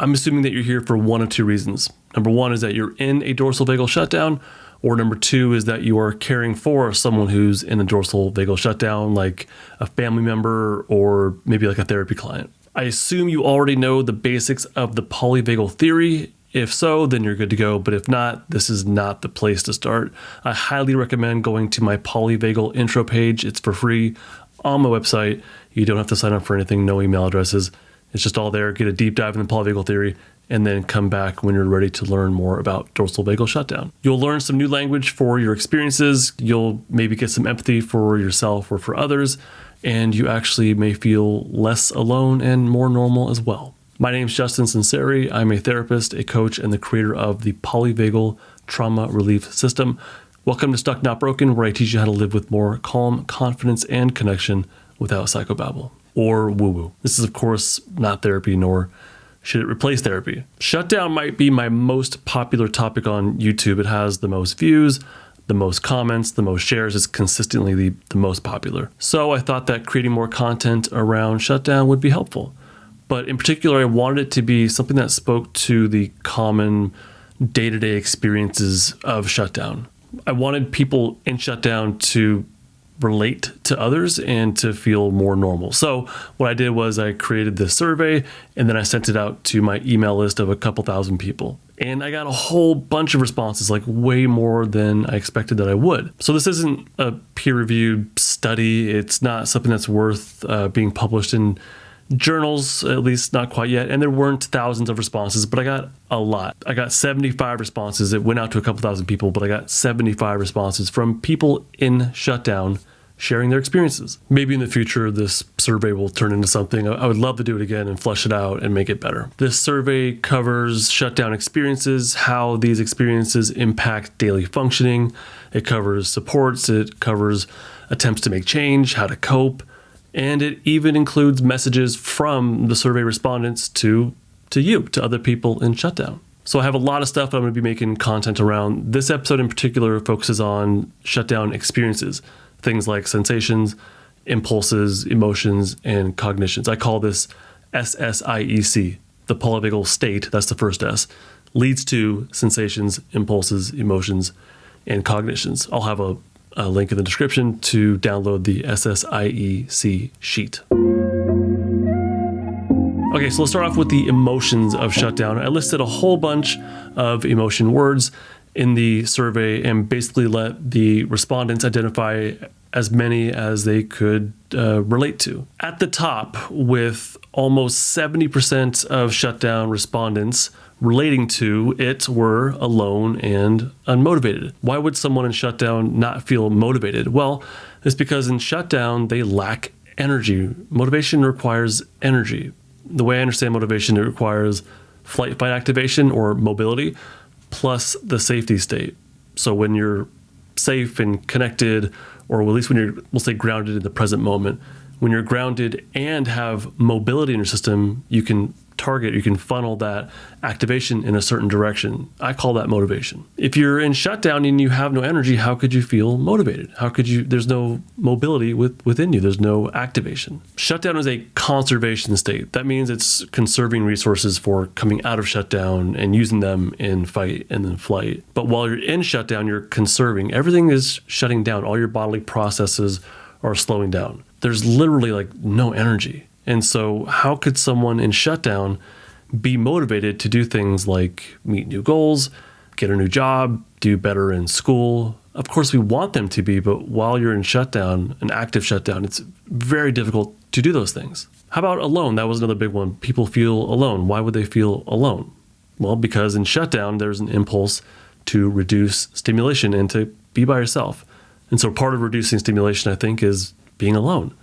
I'm assuming that you're here for one of two reasons. Number one is that you're in a dorsal vagal shutdown, or number two is that you are caring for someone who's in a dorsal vagal shutdown, like a family member or maybe like a therapy client. I assume you already know the basics of the polyvagal theory. If so, then you're good to go. But if not, this is not the place to start. I highly recommend going to my polyvagal intro page. It's for free on my website. You don't have to sign up for anything, no email addresses. It's just all there. Get a deep dive in the polyvagal theory and then come back when you're ready to learn more about dorsal vagal shutdown. You'll learn some new language for your experiences. You'll maybe get some empathy for yourself or for others, and you actually may feel less alone and more normal as well. My name is Justin Sunseri. I'm a therapist, a coach, and the creator of the Polyvagal Trauma Relief System. Welcome to Stuck Not Broken, where I teach you how to live with more calm, confidence, and connection without psychobabble or woo-woo. This is, of course, not therapy, nor should it replace therapy. Shutdown might be my most popular topic on YouTube. It has the most views, the most comments, the most shares. It's consistently the most popular. So I thought that creating more content around shutdown would be helpful. But in particular, I wanted it to be something that spoke to the common day-to-day experiences of shutdown. I wanted people in shutdown to relate to others and to feel more normal. So what I did was I created this survey and then I sent it out to my email list of a couple thousand people. And I got a whole bunch of responses, like way more than I expected that I would. So this isn't a peer-reviewed study. It's not something that's worth being published in journals, at least not quite yet. And there weren't thousands of responses, but I got a lot. I got 75 responses. It went out to a couple thousand people, but I got 75 responses from people in shutdown sharing their experiences. Maybe in the future, this survey will turn into something. I would love to do it again and flesh it out and make it better. This survey covers shutdown experiences, how these experiences impact daily functioning. It covers supports. It covers attempts to make change, how to cope. And it even includes messages from the survey respondents to you, to other people in shutdown. So I have a lot of stuff that I'm going to be making content around. This episode in particular focuses on shutdown experiences, things like sensations, impulses, emotions, and cognitions. I call this SSIEC, the polyvagal state, that's the first S, leads to sensations, impulses, emotions, and cognitions. I'll have a link in the description to download the SSIEC sheet. Okay, so let's start off with the emotions of shutdown. I listed a whole bunch of emotion words in the survey and basically let the respondents identify as many as they could relate to. At the top, with almost 70% of shutdown respondents relating to it, were alone and unmotivated. Why would someone in shutdown not feel motivated? Well, it's because in shutdown, they lack energy. Motivation requires energy. The way I understand motivation, it requires flight fight activation or mobility, plus the safety state. So when you're safe and connected, or at least when you're, we'll say, grounded in the present moment, when you're grounded and have mobility in your system, you can target, you can funnel that activation in a certain direction. I call that motivation. If you're in shutdown and you have no energy, how could you feel motivated? How could you, there's no mobility within you, there's no activation. Shutdown is a conservation state. That means it's conserving resources for coming out of shutdown and using them in fight and then flight. But while you're in shutdown, you're conserving. Everything is shutting down. All your bodily processes are slowing down. There's literally like no energy. And so how could someone in shutdown be motivated to do things like meet new goals, get a new job, do better in school? Of course, we want them to be, but while you're in shutdown, an active shutdown, it's very difficult to do those things. How about alone? That was another big one. People feel alone. Why would they feel alone? Well, because in shutdown, there's an impulse to reduce stimulation and to be by yourself. And so part of reducing stimulation, I think, is being alone.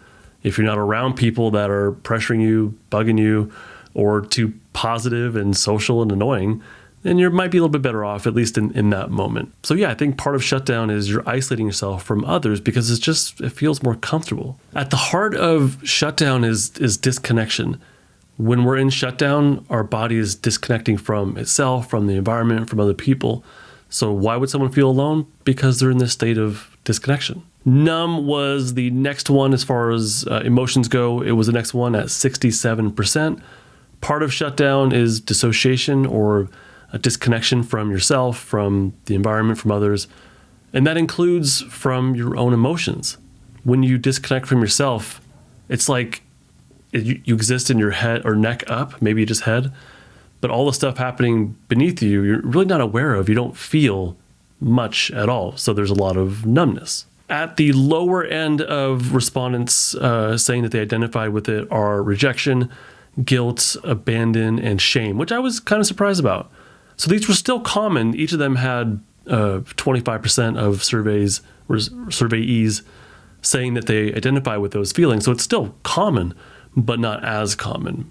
If you're not around people that are pressuring you, bugging you, or too positive and social and annoying, then you might be a little bit better off, at least in that moment. So yeah, I think part of shutdown is you're isolating yourself from others because it feels more comfortable. At the heart of shutdown is disconnection. When we're in shutdown, our body is disconnecting from itself, from the environment, from other people. So why would someone feel alone? Because they're in this state of disconnection. Numb was the next one as far as emotions go. It was the next one at 67%. Part of shutdown is dissociation or a disconnection from yourself, from the environment, from others. And that includes from your own emotions. When you disconnect from yourself, it's like you exist in your head or neck up, maybe just head, but all the stuff happening beneath you, you're really not aware of. You don't feel much at all. So there's a lot of numbness. At the lower end of respondents saying that they identified with it are rejection, guilt, abandon, and shame, which I was kind of surprised about. So these were still common. Each of them had 25% of surveyees saying that they identify with those feelings. So it's still common, but not as common.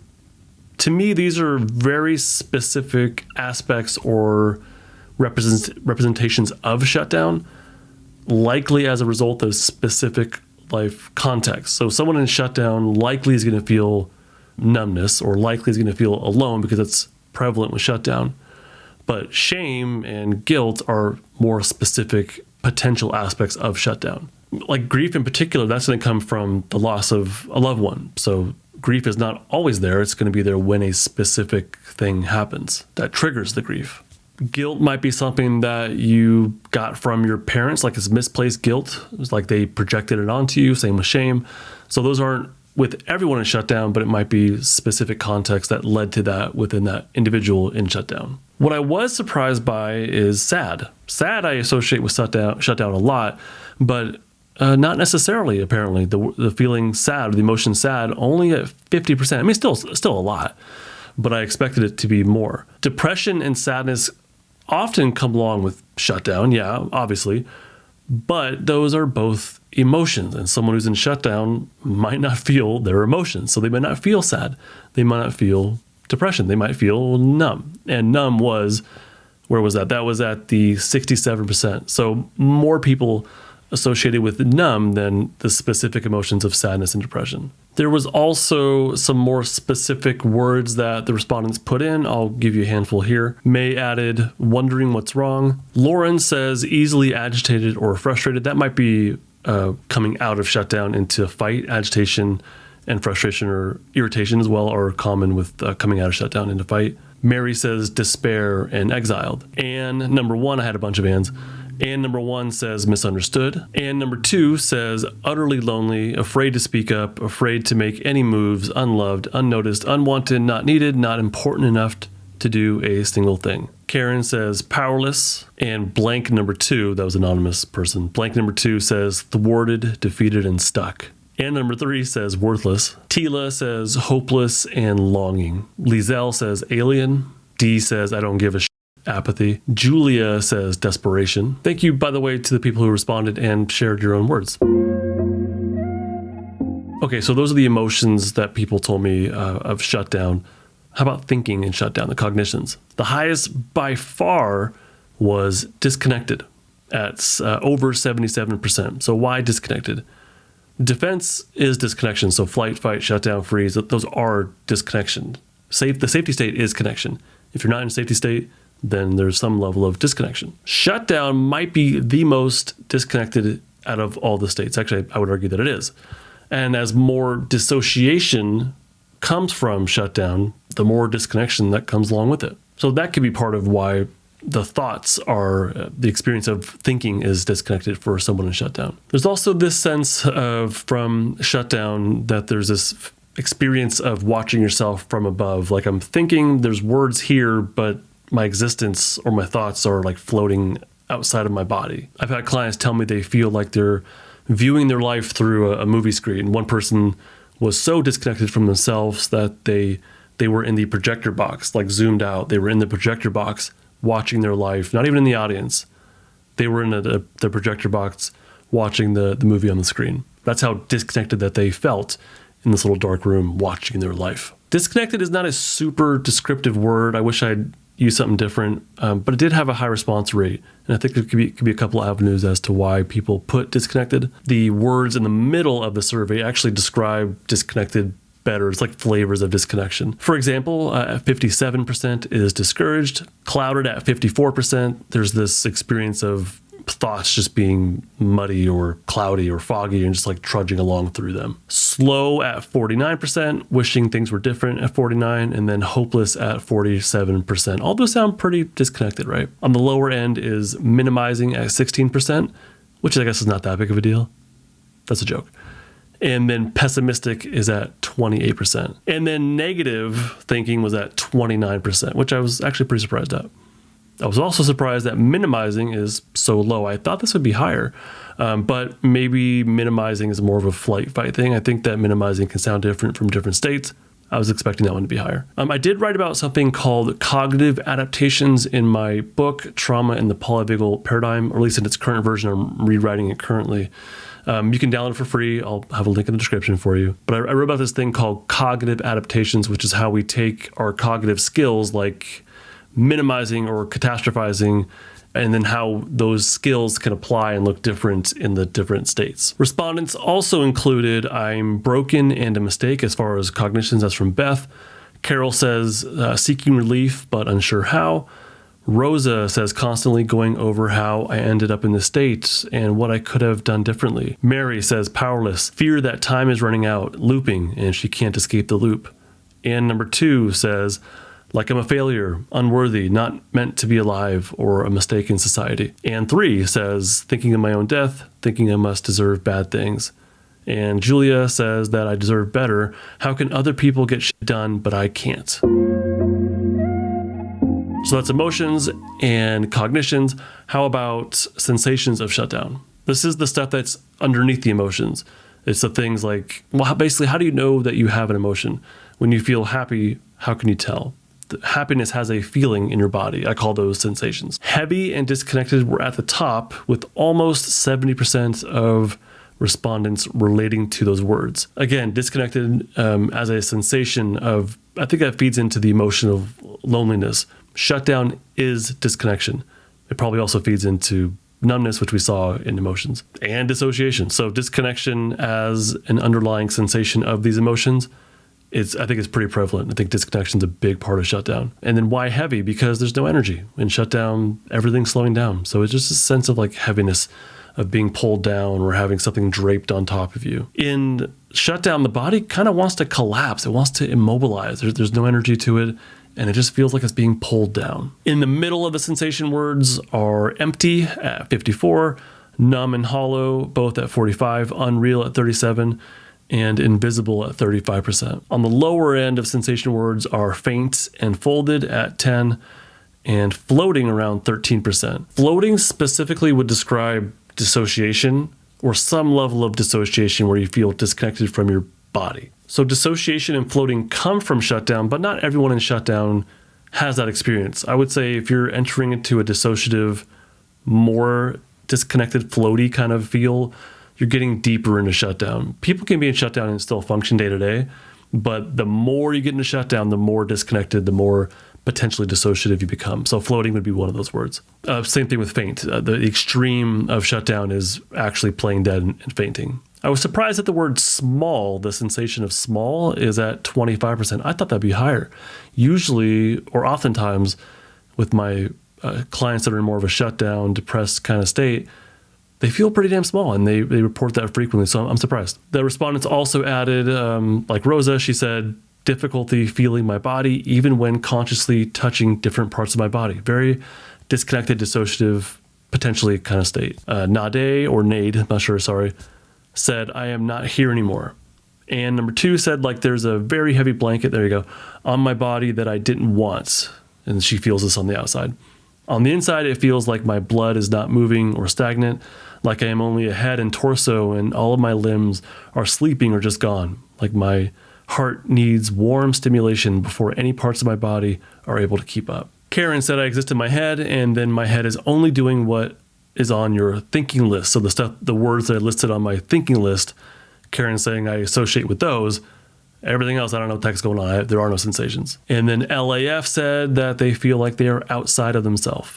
To me, these are very specific aspects or representations of shutdown, likely as a result of specific life context. So someone in shutdown likely is going to feel numbness or likely is going to feel alone because it's prevalent with shutdown. But shame and guilt are more specific potential aspects of shutdown. Like grief in particular, that's going to come from the loss of a loved one. So grief is not always there. It's going to be there when a specific thing happens that triggers the grief. Guilt might be something that you got from your parents, like it's misplaced guilt. It's like they projected it onto you, same with shame. So those aren't with everyone in shutdown, but it might be specific context that led to that within that individual in shutdown. What I was surprised by is sad. Sad I associate with shutdown a lot, but not necessarily, apparently. The feeling sad, the emotion sad, only at 50%. I mean, still a lot, but I expected it to be more. Depression and sadness often come along with shutdown, yeah, obviously, but those are both emotions, and someone who's in shutdown might not feel their emotions. So they might not feel sad. They might not feel depression. They might feel numb. And numb was, where was that? That was at the 67%. So more people associated with numb than the specific emotions of sadness and depression. There was also some more specific words that the respondents put in. I'll give you a handful here. May added, wondering what's wrong. Lauren says easily agitated or frustrated. That might be coming out of shutdown into fight. Agitation and frustration or irritation as well are common with coming out of shutdown into fight. Mary says despair and exiled. And number one, I had a bunch of ands. And number one says misunderstood. And number two says utterly lonely, afraid to speak up, afraid to make any moves, unloved, unnoticed, unwanted, not needed, not important enough to do a single thing. Karen says powerless. And blank number two, that was an anonymous person, blank number two says thwarted, defeated, and stuck. And number three says worthless. Tila says hopeless and longing. Lizelle says alien. D says I don't give a shit. Apathy. Julia says desperation. Thank you, by the way, to the people who responded and shared your own words. Okay, so those are the emotions that people told me of shutdown. How about thinking in shutdown, the cognitions? The highest by far was disconnected at over 77%. So why disconnected? Defense is disconnection. So flight, fight, shutdown, freeze, those are disconnection. The safety state is connection. If you're not in a safety state, then there's some level of disconnection. Shutdown might be the most disconnected out of all the states. Actually, I would argue that it is. And as more dissociation comes from shutdown, the more disconnection that comes along with it. So that could be part of why the thoughts are, the experience of thinking is disconnected for someone in shutdown. There's also this sense of, from shutdown, that there's this experience of watching yourself from above. Like I'm thinking there's words here, but my existence or my thoughts are like floating outside of my body. I've had clients tell me they feel like they're viewing their life through a movie screen. One person was so disconnected from themselves that they were in the projector box, like zoomed out. They were in the projector box watching their life, not even in the audience. They were in the projector box watching the movie on the screen. That's how disconnected that they felt in this little dark room watching their life. Disconnected is not a super descriptive word. I wish I'd use something different, but it did have a high response rate. And I think there could be a couple of avenues as to why people put disconnected. The words in the middle of the survey actually describe disconnected better. It's like flavors of disconnection. For example, 57% is discouraged, clouded at 54%. There's this experience of thoughts just being muddy or cloudy or foggy and just like trudging along through them. Slow at 49%, wishing things were different at 49%, and then hopeless at 47%. All those sound pretty disconnected, right? On the lower end is minimizing at 16%, which I guess is not that big of a deal. That's a joke. And then pessimistic is at 28%. And then negative thinking was at 29%, which I was actually pretty surprised at. I was also surprised that minimizing is so low. I thought this would be higher, but maybe minimizing is more of a flight fight thing. I think that minimizing can sound different from different states. I was expecting that one to be higher. I did write about something called cognitive adaptations in my book, Trauma in the Polyvagal Paradigm, or at least in its current version. I'm rewriting it currently. You can download it for free. I'll have a link in the description for you. But I wrote about this thing called cognitive adaptations, which is how we take our cognitive skills like minimizing or catastrophizing, and then how those skills can apply and look different in the different states. Respondents also included I'm broken and a mistake as far as cognitions. That's from Beth. Carol says seeking relief but unsure how. Rosa says constantly going over how I ended up in this state and what I could have done differently. Mary says powerless, fear that time is running out, looping, and she can't escape the loop. And number 2 says, like I'm a failure, unworthy, not meant to be alive, or a mistake in society. And 3 says, thinking of my own death, thinking I must deserve bad things. And Julia says that I deserve better. How can other people get shit done, but I can't? So that's emotions and cognitions. How about sensations of shutdown? This is the stuff that's underneath the emotions. It's the things like, well, basically, how do you know that you have an emotion? When you feel happy, how can you tell? Happiness has a feeling in your body. I call those sensations. Heavy and disconnected were at the top with almost 70% of respondents relating to those words. Again, disconnected as a sensation of, I think that feeds into the emotion of loneliness. Shutdown is disconnection. It probably also feeds into numbness, which we saw in emotions, and dissociation. So disconnection as an underlying sensation of these emotions, I think it's pretty prevalent. I think disconnection is a big part of shutdown. And then why heavy? Because there's no energy. In shutdown, everything's slowing down. So it's just a sense of like heaviness, of being pulled down or having something draped on top of you. In shutdown, the body kind of wants to collapse. It wants to immobilize. There's no energy to it, and it just feels like it's being pulled down. In the middle of the sensation words are empty at 54, numb and hollow, both at 45, unreal at 37, and invisible at 35%. On the lower end of sensation words are faint and folded at 10, and floating around 13%. Floating specifically would describe dissociation or some level of dissociation where you feel disconnected from your body. So dissociation and floating come from shutdown, but not everyone in shutdown has that experience. I would say if you're entering into a dissociative, more disconnected, floaty kind of feel, you're getting deeper into shutdown. People can be in shutdown and still function day to day, but the more you get into shutdown, the more disconnected, the more potentially dissociative you become. So floating would be one of those words. Same thing with faint. The extreme of shutdown is actually playing dead and fainting. I was surprised that the word small, the sensation of small, is at 25%. I thought that'd be higher. Usually, or oftentimes, with my clients that are in more of a shutdown, depressed kind of state, they feel pretty damn small, and they report that frequently, so I'm surprised. The respondents also added, like Rosa, she said, difficulty feeling my body, even when consciously touching different parts of my body. Very disconnected, dissociative, potentially kind of state. Nade, or Nade, I'm not sure, sorry, said, I am not here anymore. And number 2 said, like, there's a very heavy blanket, there you go, on my body that I didn't want. And she feels this on the outside. On the inside, it feels like my blood is not moving or stagnant, like I am only a head and torso and all of my limbs are sleeping or just gone. Like my heart needs warm stimulation before any parts of my body are able to keep up. Karen said I exist in my head, and then my head is only doing what is on your thinking list. So the words that I listed on my thinking list, Karen's saying I associate with those. Everything else, I don't know what the heck's going on. There are no sensations. And then LAF said that they feel like they are outside of themselves.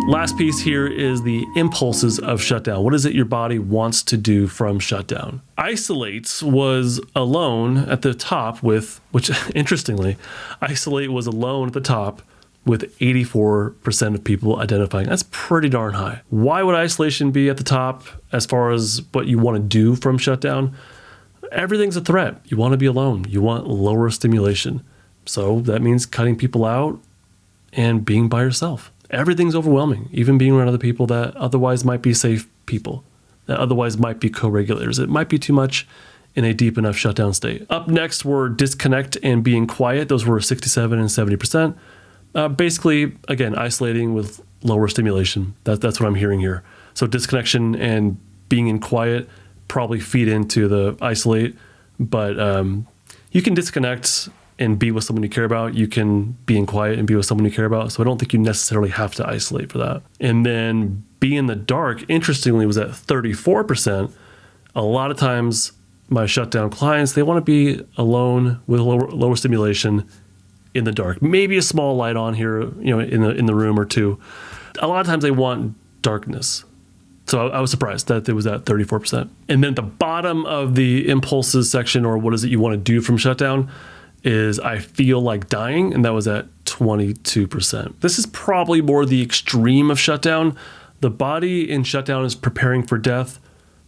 Last piece here is the impulses of shutdown. What is it your body wants to do from shutdown? Isolate was alone at the top with, which interestingly, isolate was alone at the top with 84% of people identifying. That's pretty darn high. Why would isolation be at the top as far as what you want to do from shutdown? Everything's a threat. You want to be alone. You want lower stimulation. So that means cutting people out and being by yourself. Everything's overwhelming, even being around other people that otherwise might be safe people, that otherwise might be co-regulators. It might be too much in a deep enough shutdown state. Up next were disconnect and being quiet. Those were 67 and 70%. Basically, again, isolating with lower stimulation. That's what I'm hearing here. So disconnection and being in quiet probably feed into the isolate, but you can disconnect and be with someone you care about. You can be in quiet and be with someone you care about. So I don't think you necessarily have to isolate for that. And then be in the dark, interestingly, was at 34%. A lot of times my shutdown clients, they want to be alone with lower stimulation in the dark. Maybe a small light on here, in the room or two. A lot of times they want darkness. So I was surprised that it was at 34%. And then at the bottom of the impulses section, or what is it you want to do from shutdown, is I feel like dying, and that was at 22%. This is probably more the extreme of shutdown. The body in shutdown is preparing for death.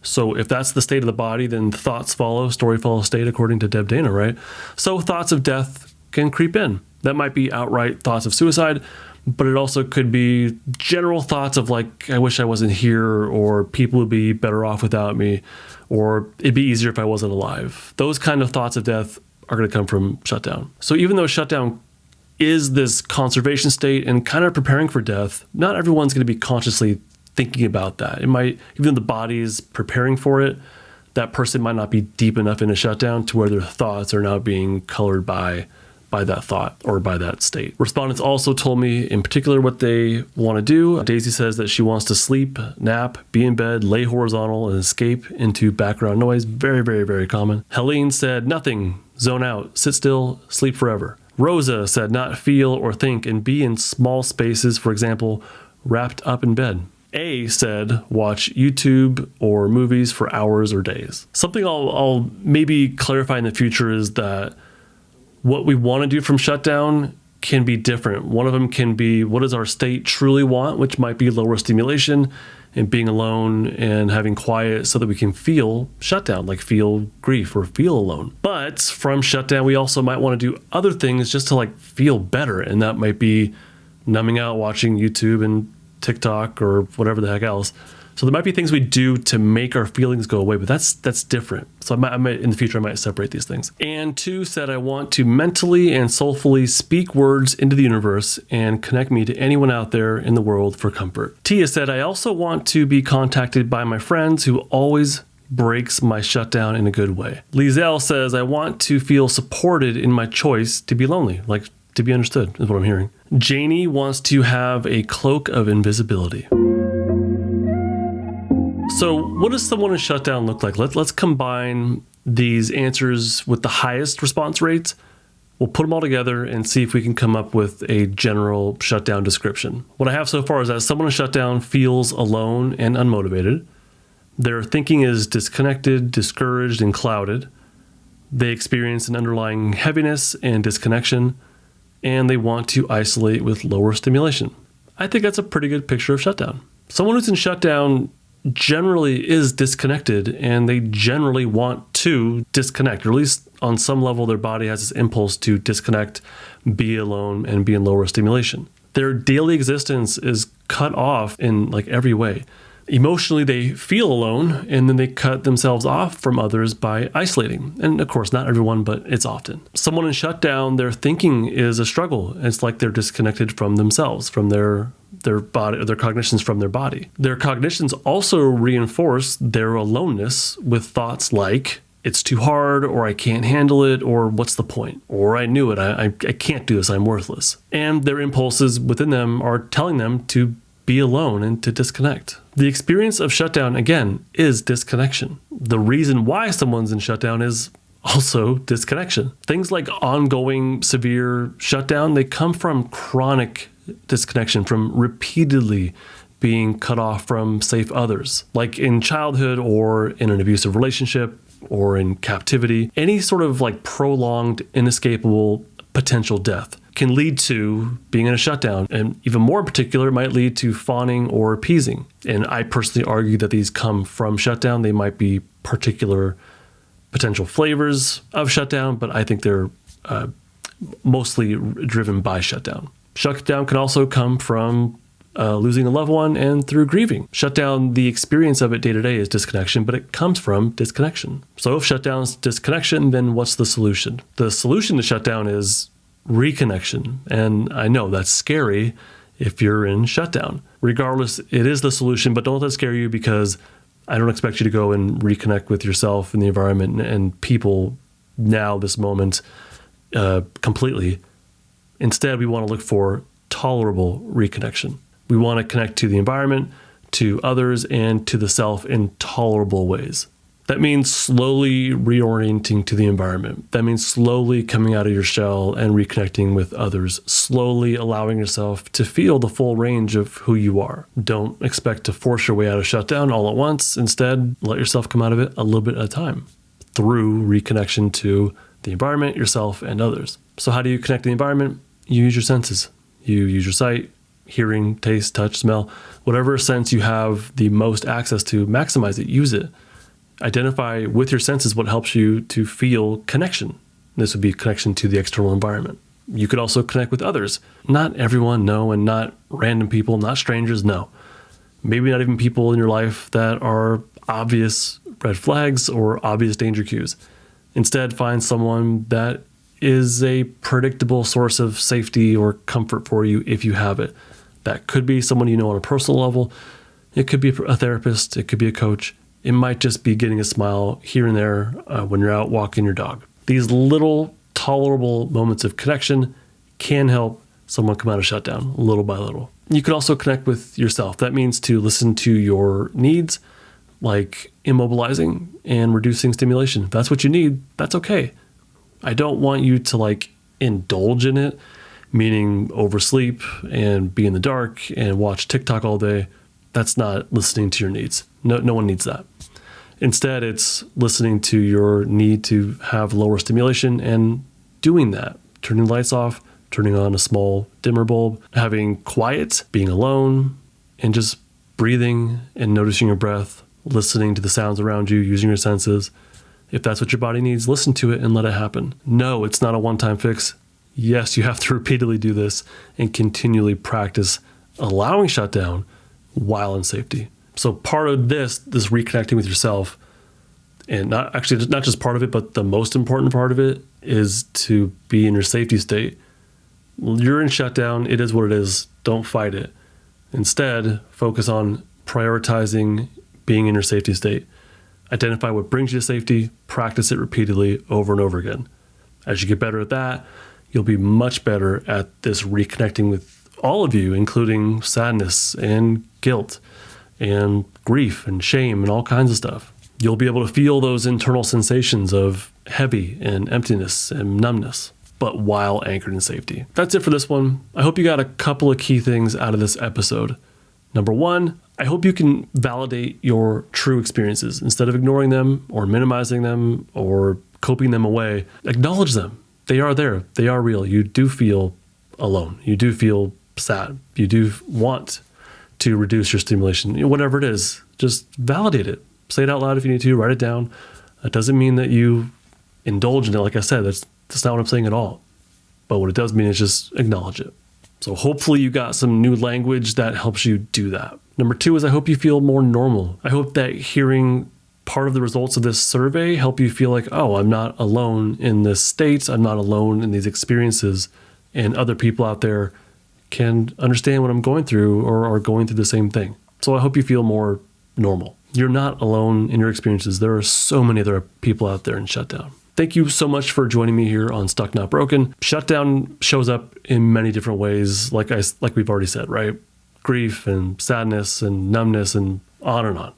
So if that's the state of the body, then thoughts follow, story follows state, according to Deb Dana, right? So thoughts of death can creep in. That might be outright thoughts of suicide, but it also could be general thoughts of like, I wish I wasn't here, or people would be better off without me, or it'd be easier if I wasn't alive. Those kind of thoughts of death are going to come from shutdown. So even though shutdown is this conservation state and kind of preparing for death, not everyone's going to be consciously thinking about that. It might, even though the body is preparing for it, that person might not be deep enough in a shutdown to where their thoughts are now being colored by that thought or by that state. Respondents also told me in particular what they want to do. Daisy says that she wants to sleep, nap, be in bed, lay horizontal, and escape into background noise. Very, very, very common. Helene said nothing, zone out, sit still, sleep forever. Rosa said not feel or think and be in small spaces, for example, wrapped up in bed. A said watch YouTube or movies for hours or days. Something I'll maybe clarify in the future is that what we want to do from shutdown can be different. One of them can be, what does our state truly want, which might be lower stimulation and being alone and having quiet so that we can feel shutdown, like feel grief or feel alone. But from shutdown, we also might want to do other things just to like feel better. And that might be numbing out, watching YouTube and TikTok or whatever the heck else. So there might be things we do to make our feelings go away, but that's different. So I might in the future, I might separate these things. And 2 said, I want to mentally and soulfully speak words into the universe and connect me to anyone out there in the world for comfort. Tia said, I also want to be contacted by my friends who always breaks my shutdown in a good way. Lizelle says, I want to feel supported in my choice to be lonely, like to be understood is what I'm hearing. Janie wants to have a cloak of invisibility. So what does someone in shutdown look like? Let's combine these answers with the highest response rates. We'll put them all together and see if we can come up with a general shutdown description. What I have so far is that someone in shutdown feels alone and unmotivated. Their thinking is disconnected, discouraged, and clouded. They experience an underlying heaviness and disconnection, and they want to isolate with lower stimulation. I think that's a pretty good picture of shutdown. Someone who's in shutdown generally is disconnected, and they generally want to disconnect, or at least on some level their body has this impulse to disconnect, be alone, and be in lower stimulation. Their daily existence is cut off in like every way. Emotionally, they feel alone, and then they cut themselves off from others by isolating. And of course, not everyone, but it's often. Someone in shutdown, their thinking is a struggle. It's like they're disconnected from themselves, from their body, or their cognitions from their body. Their cognitions also reinforce their aloneness with thoughts like, it's too hard, or I can't handle it, or what's the point? Or I knew it, I can't do this, I'm worthless. And their impulses within them are telling them to be alone and to disconnect. The experience of shutdown, again, is disconnection. The reason why someone's in shutdown is also disconnection. Things like ongoing severe shutdown, they come from chronic disconnection, from repeatedly being cut off from safe others, like in childhood or in an abusive relationship or in captivity. Any sort of like prolonged, inescapable potential death can lead to being in a shutdown. And even more in particular, it might lead to fawning or appeasing. And I personally argue that these come from shutdown. They might be particular potential flavors of shutdown, but I think they're mostly driven by shutdown. Shutdown can also come from losing a loved one and through grieving. Shutdown, the experience of it day to day is disconnection, but it comes from disconnection. So if shutdown is disconnection, then what's the solution? The solution to shutdown is reconnection. And I know that's scary if you're in shutdown. Regardless, it is the solution, but don't let that scare you, because I don't expect you to go and reconnect with yourself and the environment and people now, this moment, completely. Instead, we want to look for tolerable reconnection. We want to connect to the environment, to others, and to the self in tolerable ways. That means slowly reorienting to the environment. That means slowly coming out of your shell and reconnecting with others, slowly allowing yourself to feel the full range of who you are. Don't expect to force your way out of shutdown all at once. Instead, let yourself come out of it a little bit at a time through reconnection to the environment, yourself, and others. So how do you connect to the environment? You use your senses. You use your sight, hearing, taste, touch, smell, whatever sense you have the most access to, maximize it, use it. Identify with your senses what helps you to feel connection. This would be connection to the external environment. You could also connect with others. Not everyone, no, and not random people, not strangers, no. Maybe not even people in your life that are obvious red flags or obvious danger cues. Instead, find someone that is a predictable source of safety or comfort for you if you have it. That could be someone you know on a personal level. It could be a therapist. It could be a coach. It might just be getting a smile here and there when you're out walking your dog. These little tolerable moments of connection can help someone come out of shutdown little by little. You can also connect with yourself. That means to listen to your needs, like immobilizing and reducing stimulation. If that's what you need, that's okay. I don't want you to indulge in it, meaning oversleep and be in the dark and watch TikTok all day. That's not listening to your needs. No one needs that. Instead, it's listening to your need to have lower stimulation and doing that. Turning the lights off, turning on a small dimmer bulb, having quiet, being alone, and just breathing and noticing your breath, listening to the sounds around you, using your senses. If that's what your body needs, listen to it and let it happen. No, it's not a one-time fix. Yes, you have to repeatedly do this and continually practice allowing shutdown while in safety. So part of this reconnecting with yourself, and not just part of it, but the most important part of it, is to be in your safety state. You're in shutdown. It is what it is. Don't fight it. Instead, focus on prioritizing being in your safety state. Identify what brings you to safety, practice it repeatedly over and over again. As you get better at that, you'll be much better at this reconnecting with all of you, including sadness and guilt and grief and shame and all kinds of stuff. You'll be able to feel those internal sensations of heavy and emptiness and numbness, but while anchored in safety. That's it for this one. I hope you got a couple of key things out of this episode. Number one, I hope you can validate your true experiences instead of ignoring them or minimizing them or coping them away. Acknowledge them. They are there. They are real. You do feel alone. You do feel sad. You do want to reduce your stimulation. Whatever it is, just validate it. Say it out loud if you need to. Write it down. That doesn't mean that you indulge in it. Like I said, that's not what I'm saying at all. But what it does mean is just acknowledge it. So hopefully you got some new language that helps you do that. Number two is I hope you feel more normal. I hope that hearing part of the results of this survey help you feel like, oh, I'm not alone in this state. I'm not alone in these experiences. And other people out there can understand what I'm going through or are going through the same thing. So I hope you feel more normal. You're not alone in your experiences. There are so many other people out there in shutdown. Thank you so much for joining me here on Stuck Not Broken. Shutdown shows up in many different ways, like we've already said, right? Grief and sadness and numbness and on and on.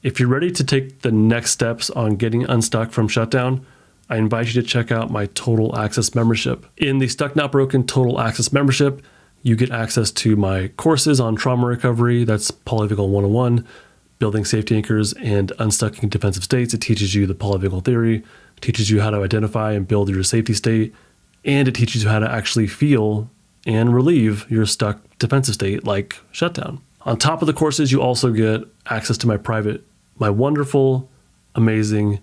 If you're ready to take the next steps on getting unstuck from shutdown, I invite you to check out my Total Access membership. In the Stuck Not Broken Total Access membership, you get access to my courses on trauma recovery. That's Polyvagal 101, Building Safety Anchors, and Unstucking Defensive States. It teaches you the polyvagal theory, teaches you how to identify and build your safety state, and it teaches you how to actually feel and relieve your stuck defensive state like shutdown. On top of the courses, you also get access to my wonderful, amazing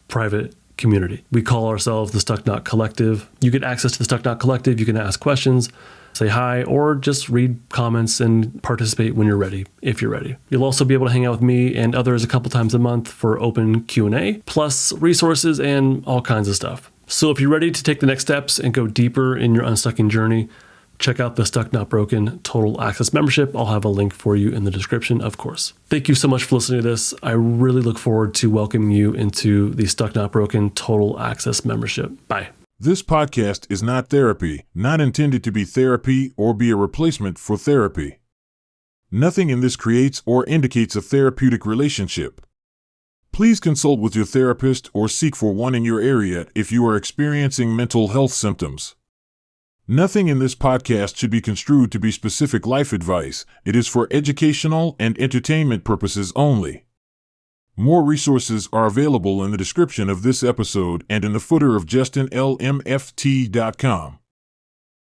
private community. We call ourselves the Stuck Knot Collective. You get access to the Stuck Knot Collective. You can ask questions, say hi, or just read comments and participate when you're ready, if you're ready. You'll also be able to hang out with me and others a couple times a month for open Q&A, plus resources and all kinds of stuff. So if you're ready to take the next steps and go deeper in your unstucking journey, check out the Stuck Not Broken Total Access membership. I'll have a link for you in the description, of course. Thank you so much for listening to this. I really look forward to welcoming you into the Stuck Not Broken Total Access membership. Bye. This podcast is not therapy, not intended to be therapy or be a replacement for therapy. Nothing in this creates or indicates a therapeutic relationship. Please consult with your therapist or seek for one in your area if you are experiencing mental health symptoms. Nothing in this podcast should be construed to be specific life advice. It is for educational and entertainment purposes only. More resources are available in the description of this episode and in the footer of justinlmft.com.